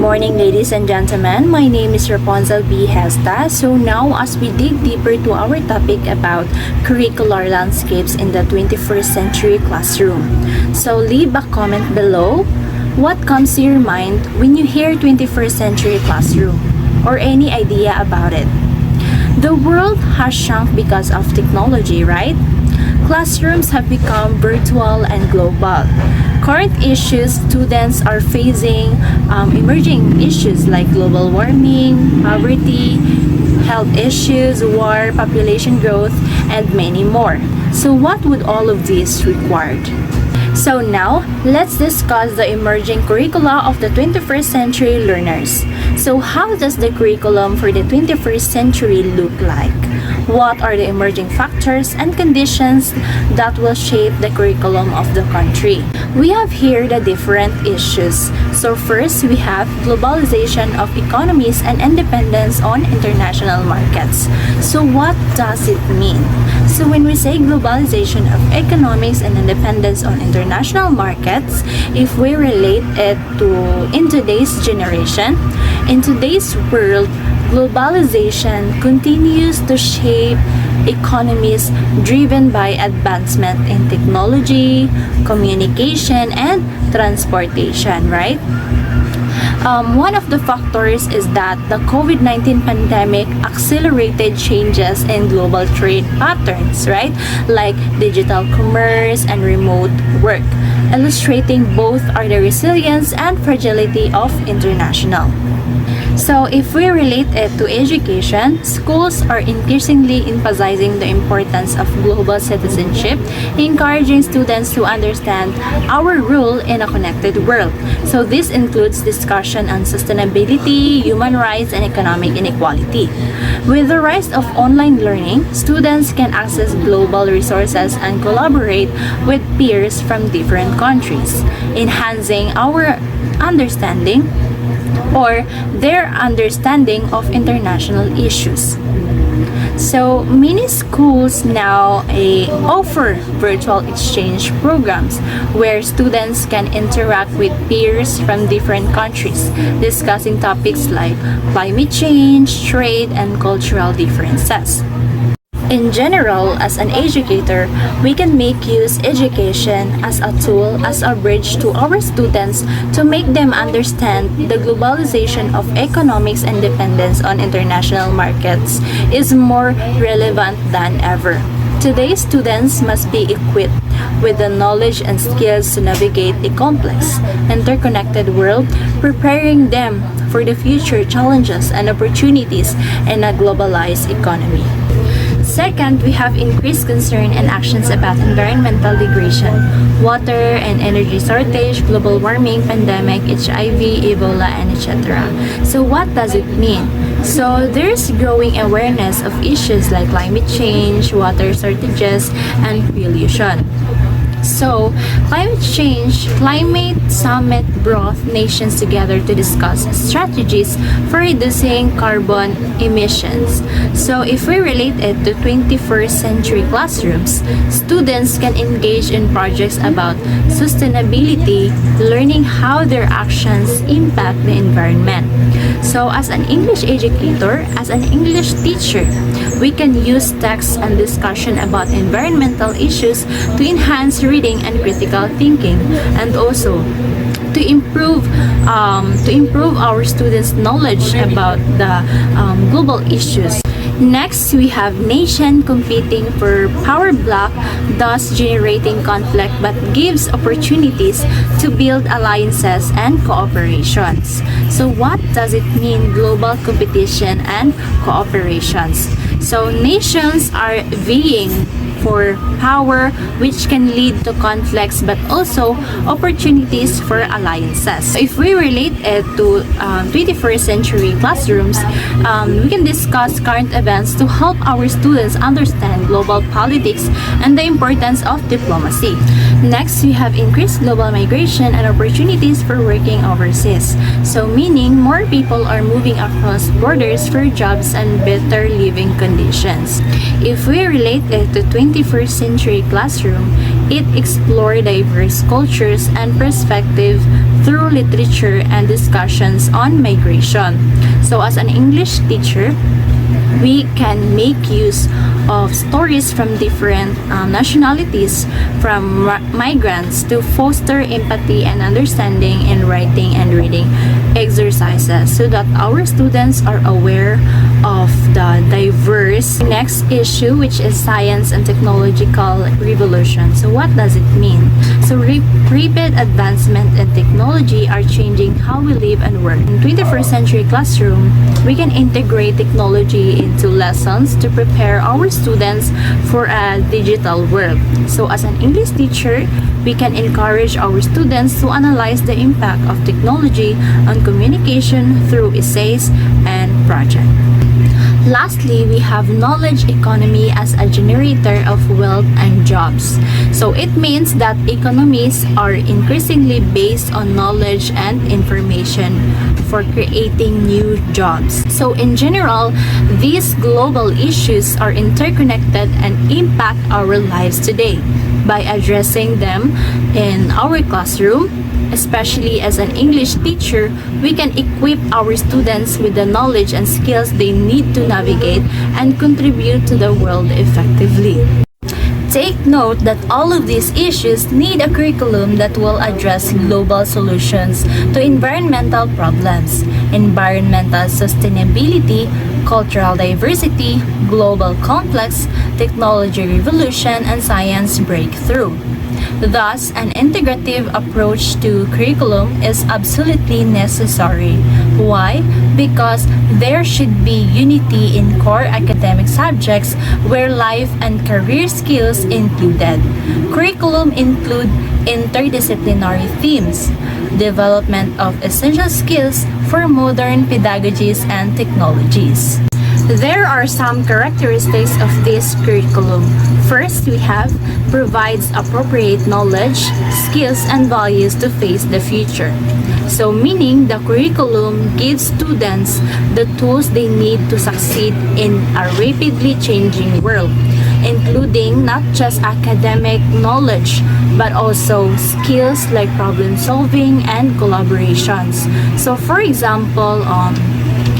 morning, ladies and gentlemen. My name is Rapunzel B. Hesta. So now, as we dig deeper to our topic about curricular landscapes in the 21st century classroom. So leave a comment below. What comes to your mind when you hear 21st century classroom or any idea about it? The world has shrunk because of technology, right? Classrooms have become virtual and global. Current issues students are facing emerging issues like global warming, poverty, health issues, war, population growth, and many more. So what would all of this require? So now, let's discuss the emerging curricula of the 21st century learners. So how does the curriculum for the 21st century look like? What are the emerging factors and conditions that will shape the curriculum of the country? We have here the different issues. So first, we have globalization of economies and independence on international markets. So what does it mean? So when we say globalization of economics and independence on international markets, if we relate it to in today's generation, in today's world, globalization continues to shape economies driven by advancement in technology, communication, and transportation, right? One of the factors is that the COVID-19 pandemic accelerated changes in global trade patterns, right? Like digital commerce and remote work, illustrating both are the resilience and fragility of international. So if we relate it to education, schools are increasingly emphasizing the importance of global citizenship, encouraging students to understand our role in a connected world. So this includes discussion on sustainability, human rights, and economic inequality. With the rise of online learning, students can access global resources and collaborate with peers from different countries, enhancing our understanding or their understanding of international issues. So many schools now offer virtual exchange programs where students can interact with peers from different countries, discussing topics like climate change, trade, and cultural differences. In general, as an educator, we can make use education as a tool, as a bridge to our students to make them understand the globalization of economics and dependence on international markets is more relevant than ever. Today's students must be equipped with the knowledge and skills to navigate a complex, interconnected world, preparing them for the future challenges and opportunities in a globalized economy. Second, we have increased concern and actions about environmental degradation, water and energy shortage, global warming, pandemic, HIV, Ebola, and etc. So what does it mean? So there's growing awareness of issues like climate change, water shortages, and pollution. So, Climate Summit brought nations together to discuss strategies for reducing carbon emissions. So, if we relate it to 21st century classrooms, students can engage in projects about sustainability, learning how their actions impact the environment. So, as an English educator, as an English teacher, we can use text and discussion about environmental issues to enhance reading and critical thinking, and also to improve our students' knowledge about the global issues. Next, we have nation competing for power block, thus generating conflict but gives opportunities to build alliances and cooperations. So what does it mean, global competition and cooperations? So nations are vying for power, which can lead to conflicts but also opportunities for alliances. So if we relate it to 21st century classrooms, we can discuss current events to help our students understand global politics and the importance of diplomacy. Next, we have increased global migration and opportunities for working overseas. So meaning more people are moving across borders for jobs and better living conditions. If we relate it to 21st century classroom, it explores diverse cultures and perspectives through literature and discussions on migration. So as an English teacher, we can make use of stories from different nationalities, from migrants, to foster empathy and understanding in writing and reading exercises so that our students are aware of the diverse. Next issue, which is science and technological revolution. So what does it mean? So rapid advancement in technology are changing how we live and work. In 21st century classroom, we can integrate technology into lessons to prepare our students for a digital world. So as an English teacher, we can encourage our students to analyze the impact of technology on communication through essays and projects. Lastly, we have knowledge economy as a generator of wealth and jobs. So it means that economies are increasingly based on knowledge and information for creating new jobs. So in general, these global issues are interconnected and impact our lives today. By addressing them in our classroom, especially as an English teacher, we can equip our students with the knowledge and skills they need to navigate and contribute to the world effectively. Take note that all of these issues need a curriculum that will address global solutions to environmental problems, environmental sustainability, cultural diversity, global conflicts, technology revolution, and science breakthrough. Thus, an integrative approach to curriculum is absolutely necessary. Why? Because there should be unity in core academic subjects where life and career skills included. Curriculum include interdisciplinary themes, development of essential skills for modern pedagogies and technologies. There are some characteristics of this curriculum. First, we have provides appropriate knowledge, skills, and values to face the future. So meaning the curriculum gives students the tools they need to succeed in a rapidly changing world, including not just academic knowledge, but also skills like problem solving and collaborations. So for example,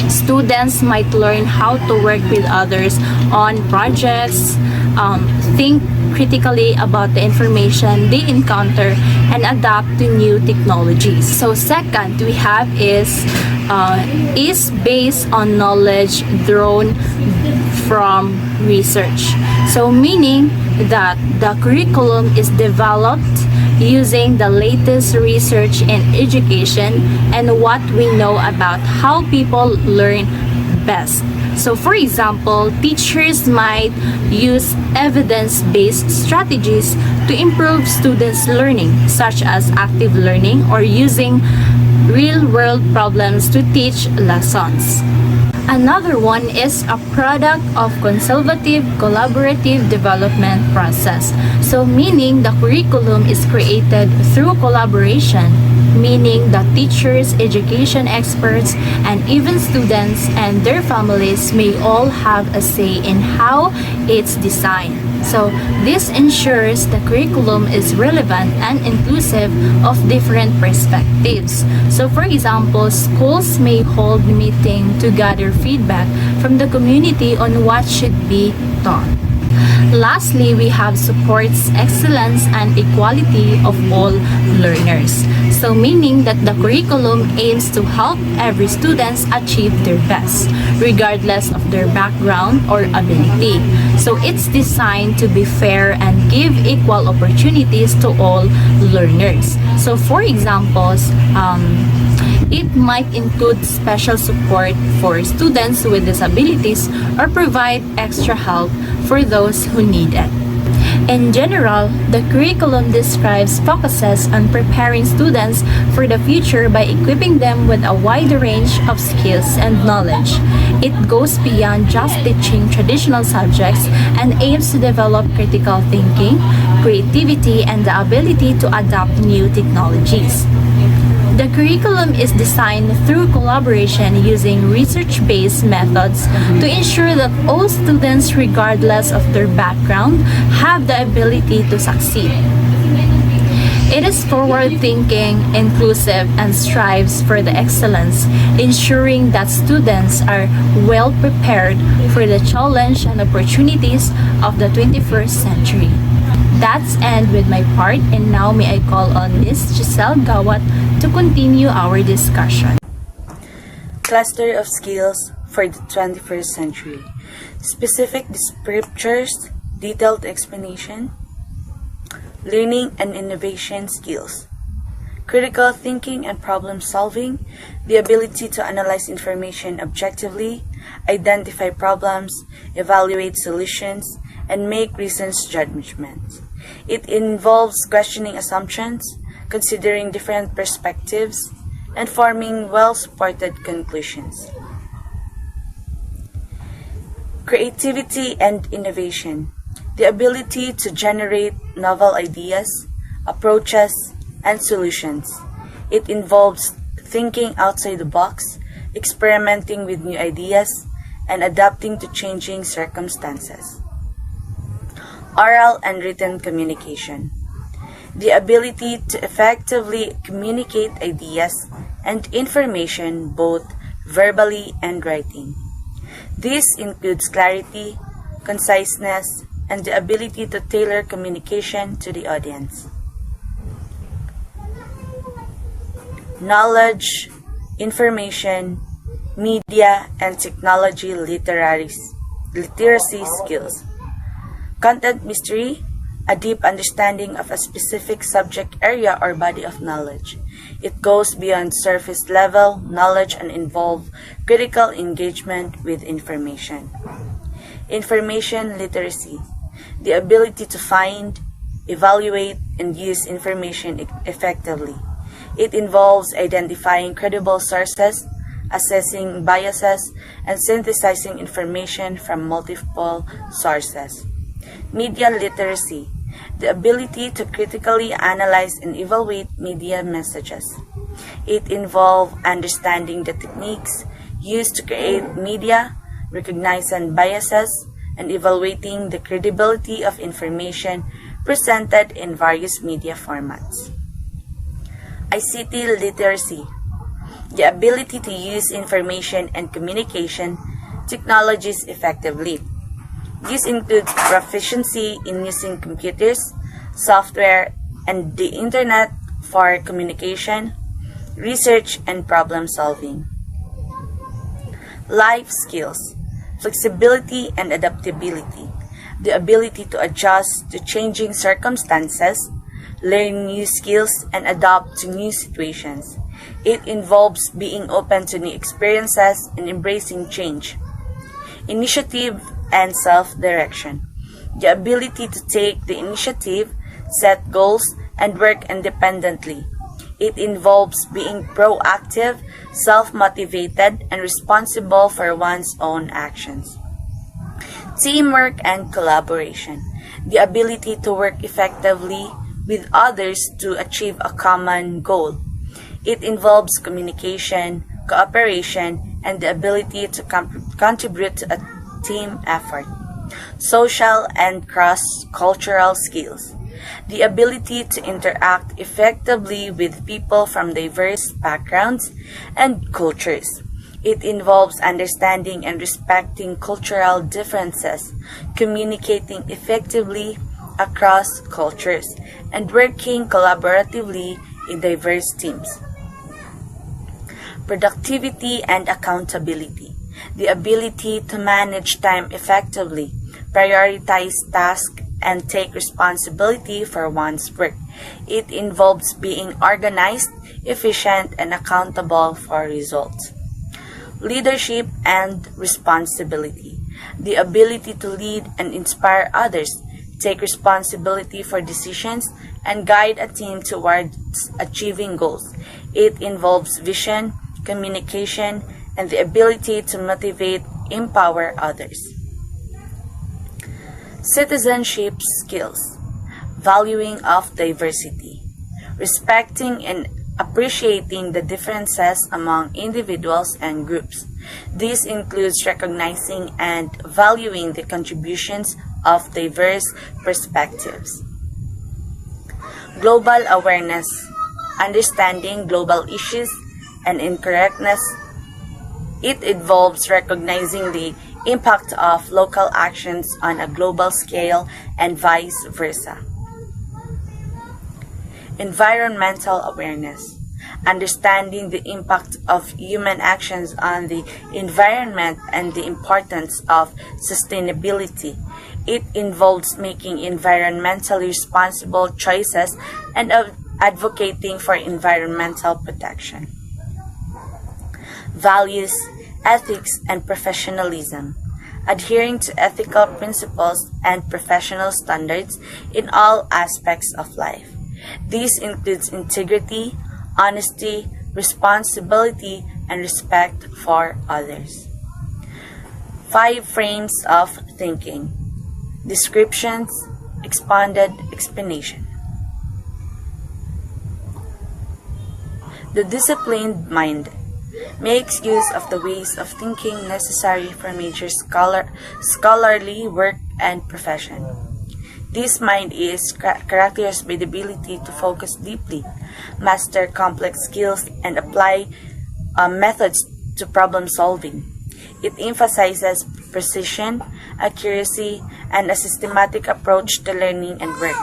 students might learn how to work with others on projects, think critically about the information they encounter, and adapt to new technologies. So second we have is based on knowledge drawn from research. So meaning that the curriculum is developed using the latest research in education and what we know about how people learn best. So for example, teachers might use evidence-based strategies to improve students' learning, such as active learning or using real-world problems to teach lessons. Another one is a product of consultative collaborative development process. So meaning the curriculum is created through collaboration, meaning that teachers, education experts, and even students and their families may all have a say in how it's designed. So this ensures the curriculum is relevant and inclusive of different perspectives. So for example, schools may hold meetings to gather feedback from the community on what should be taught. Lastly, we have supports excellence and equality of all learners. So meaning that the curriculum aims to help every student achieve their best, regardless of their background or ability. So it's designed to be fair and give equal opportunities to all learners. So for examples, it might include special support for students with disabilities or provide extra help for those who need it. In general, the curriculum focuses on preparing students for the future by equipping them with a wide range of skills and knowledge. It goes beyond just teaching traditional subjects and aims to develop critical thinking, creativity, and the ability to adapt new technologies. The curriculum is designed through collaboration using research-based methods to ensure that all students, regardless of their background, have the ability to succeed. It is forward-thinking, inclusive, and strives for the excellence, ensuring that students are well prepared for the challenge and opportunities of the 21st century. That's end with my part, and now may I call on Ms. Giselle Gawat to continue our discussion. Cluster of skills for the 21st century. Specific descriptors, detailed explanation, learning and innovation skills. Critical thinking and problem solving, the ability to analyze information objectively, identify problems, evaluate solutions, and make reasoned judgments. It involves questioning assumptions, considering different perspectives, and forming well-supported conclusions. Creativity and innovation, the ability to generate novel ideas, approaches, and solutions. It involves thinking outside the box, experimenting with new ideas, and adapting to changing circumstances. Oral and written communication, the ability to effectively communicate ideas and information both verbally and writing. This includes clarity, conciseness, and the ability to tailor communication to the audience. Knowledge, information, media, and technology literacy skills. Content mastery, a deep understanding of a specific subject area or body of knowledge. It goes beyond surface level knowledge and involves critical engagement with information. Information literacy, the ability to find, evaluate, and use information effectively. It involves identifying credible sources, assessing biases, and synthesizing information from multiple sources. Media literacy, the ability to critically analyze and evaluate media messages. It involves understanding the techniques used to create media, recognizing biases, and evaluating the credibility of information presented in various media formats. ICT literacy, the ability to use information and communication technologies effectively. This includes proficiency in using computers, software, and the internet for communication, research, and problem solving. Life skills, flexibility and adaptability, the ability to adjust to changing circumstances, learn new skills, and adapt to new situations. It involves being open to new experiences and embracing change. Initiative and self-direction, the ability to take the initiative, set goals, and work independently. It involves being proactive, self-motivated, and responsible for one's own actions. Teamwork and collaboration, the ability to work effectively with others to achieve a common goal. It involves communication, cooperation, and the ability to contribute to a team effort. Social and cross-cultural skills, the ability to interact effectively with people from diverse backgrounds and cultures. It involves understanding and respecting cultural differences, communicating effectively across cultures, and working collaboratively in diverse teams. Productivity and accountability, the ability to manage time effectively, prioritize tasks, and take responsibility for one's work. It involves being organized, efficient, and accountable for results. Leadership and responsibility, the ability to lead and inspire others, take responsibility for decisions, and guide a team towards achieving goals. It involves vision, communication, and the ability to motivate, empower others. Citizenship skills, valuing of diversity, respecting and appreciating the differences among individuals and groups. This includes recognizing and valuing the contributions of diverse perspectives. Global awareness, understanding global issues and incorrectness. It involves recognizing the impact of local actions on a global scale and vice versa. Environmental awareness, understanding the impact of human actions on the environment and the importance of sustainability. It involves making environmentally responsible choices and advocating for environmental protection. Values, ethics, and professionalism, adhering to ethical principles and professional standards in all aspects of life. This includes integrity, honesty, responsibility, and respect for others. 5 frames of thinking. Descriptions, expanded explanation. The disciplined mind makes use of the ways of thinking necessary for major scholarly work and profession. This mind is characterized by the ability to focus deeply, master complex skills, and apply methods to problem solving. It emphasizes precision, accuracy, and a systematic approach to learning and work.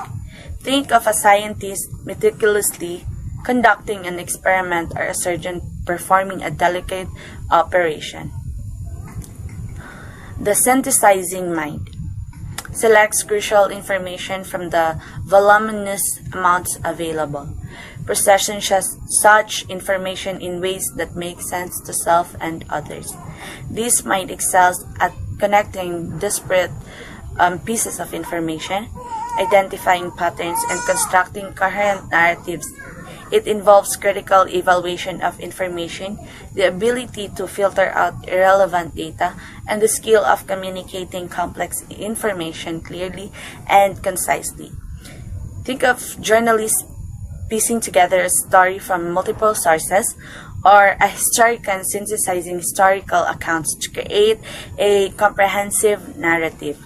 Think of a scientist meticulously conducting an experiment or a surgeon performing a delicate operation. The synthesizing mind selects crucial information from the voluminous amounts available, processes such information in ways that make sense to self and others. This mind excels at connecting disparate pieces of information, identifying patterns, and constructing coherent narratives. It involves critical evaluation of information, the ability to filter out irrelevant data, and the skill of communicating complex information clearly and concisely. Think of journalists piecing together a story from multiple sources, or a historian synthesizing historical accounts to create a comprehensive narrative.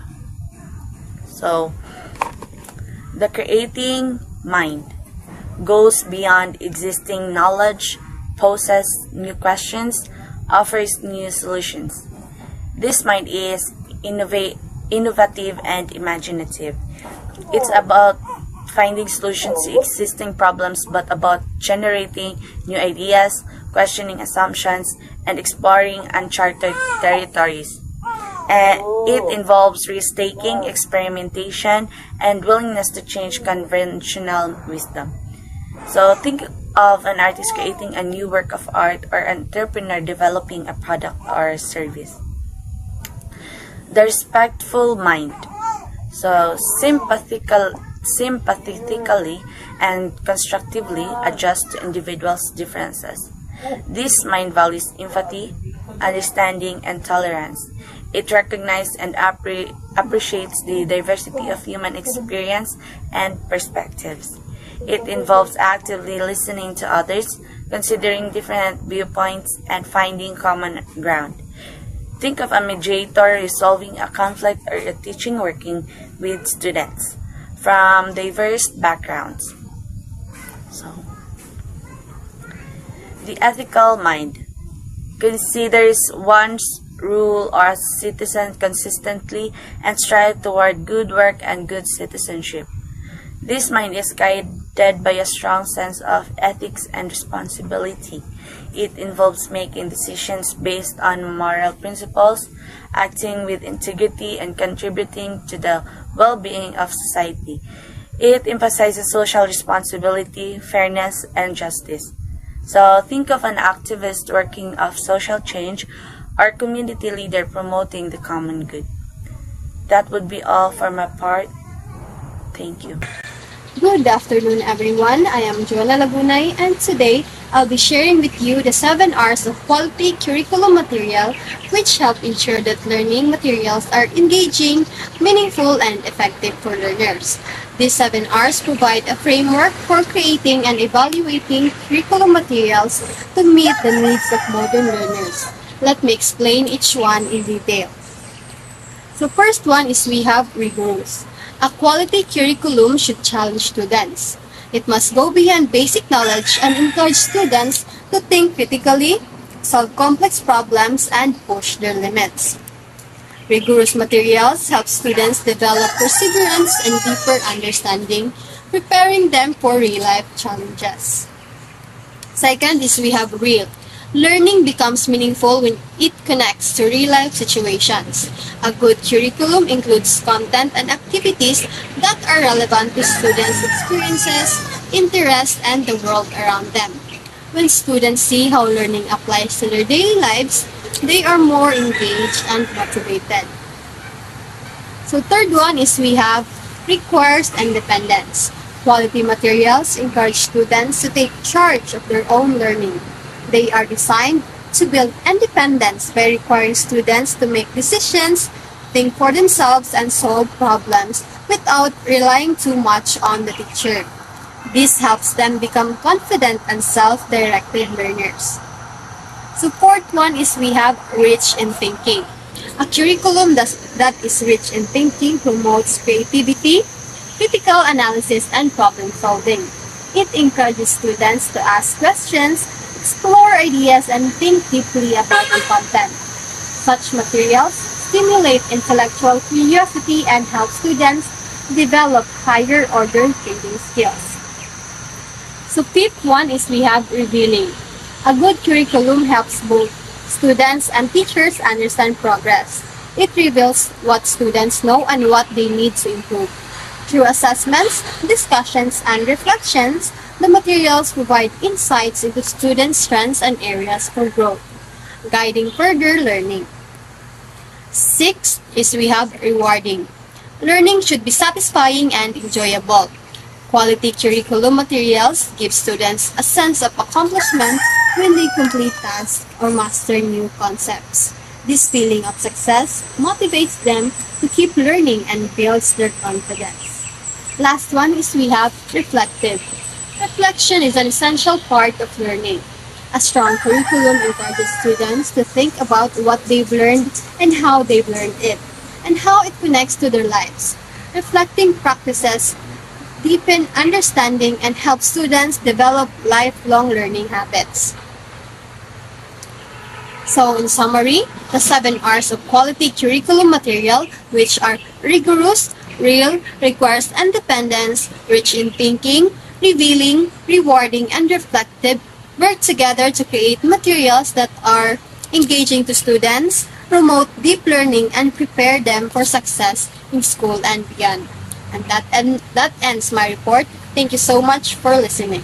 So, the creating mind goes beyond existing knowledge, poses new questions, offers new solutions. This mind is innovative and imaginative. It's about finding solutions to existing problems, but about generating new ideas, questioning assumptions, and exploring uncharted territories. It involves risk-taking, experimentation, and willingness to change conventional wisdom. So think of an artist creating a new work of art, or an entrepreneur developing a product or service. The respectful mind. So sympathetically and constructively adjust to individuals' differences. This mind values empathy, understanding, and tolerance. It recognizes and appreciates the diversity of human experience and perspectives. It involves actively listening to others, considering different viewpoints, and finding common ground. Think of a mediator resolving a conflict, or a teacher working with students from diverse backgrounds. So, the ethical mind considers one's rule or citizen consistently and strive toward good work and good citizenship. This mind is guided by a strong sense of ethics and responsibility. It involves making decisions based on moral principles, acting with integrity, and contributing to the well-being of society. It emphasizes social responsibility, fairness, and justice. So think of an activist working of social change, or community leader promoting the common good. That would be all for my part. Thank you. Good afternoon, everyone. I am Joanna Lagunay, and today I'll be sharing with you the 7 R's of quality curriculum material, which help ensure that learning materials are engaging, meaningful, and effective for learners. These 7 R's provide a framework for creating and evaluating curriculum materials to meet the needs of modern learners. Let me explain each one in detail. So first one is we have rigorous. A quality curriculum should challenge students. It must go beyond basic knowledge and encourage students to think critically, solve complex problems, and push their limits. Rigorous materials help students develop perseverance and deeper understanding, preparing them for real-life challenges. Second is we have real. Learning becomes meaningful when it connects to real-life situations. A good curriculum includes content and activities that are relevant to students' experiences, interests, and the world around them. When students see how learning applies to their daily lives, they are more engaged and motivated. So third one is we have requires independence. Quality materials encourage students to take charge of their own learning. They are designed to build independence by requiring students to make decisions, think for themselves, and solve problems without relying too much on the teacher. This helps them become confident and self-directed learners. So fourth one is we have rich in thinking. A curriculum that is rich in thinking promotes creativity, critical analysis, and problem solving. It encourages students to ask questions, explore ideas, and think deeply about the content. Such materials stimulate intellectual curiosity and help students develop higher order thinking skills. So fifth one is we have revealing. A good curriculum helps both students and teachers understand progress. It reveals what students know and what they need to improve. Through assessments, discussions, and reflections, the materials provide insights into students' strengths and areas for growth, guiding further learning. Sixth is we have rewarding. Learning should be satisfying and enjoyable. Quality curriculum materials give students a sense of accomplishment when they complete tasks or master new concepts. This feeling of success motivates them to keep learning and builds their confidence. Last one is we have reflective. Reflection is an essential part of learning. A strong curriculum encourages students to think about what they've learned and how they've learned it, and how it connects to their lives. Reflecting practices deepen understanding and help students develop lifelong learning habits. So in summary, the 7 R's of quality curriculum material, which are rigorous, real, requires independence, rich in thinking, revealing, rewarding, and reflective, work together to create materials that are engaging to students, promote deep learning, and prepare them for success in school and beyond. And that ends my report. Thank you so much for listening.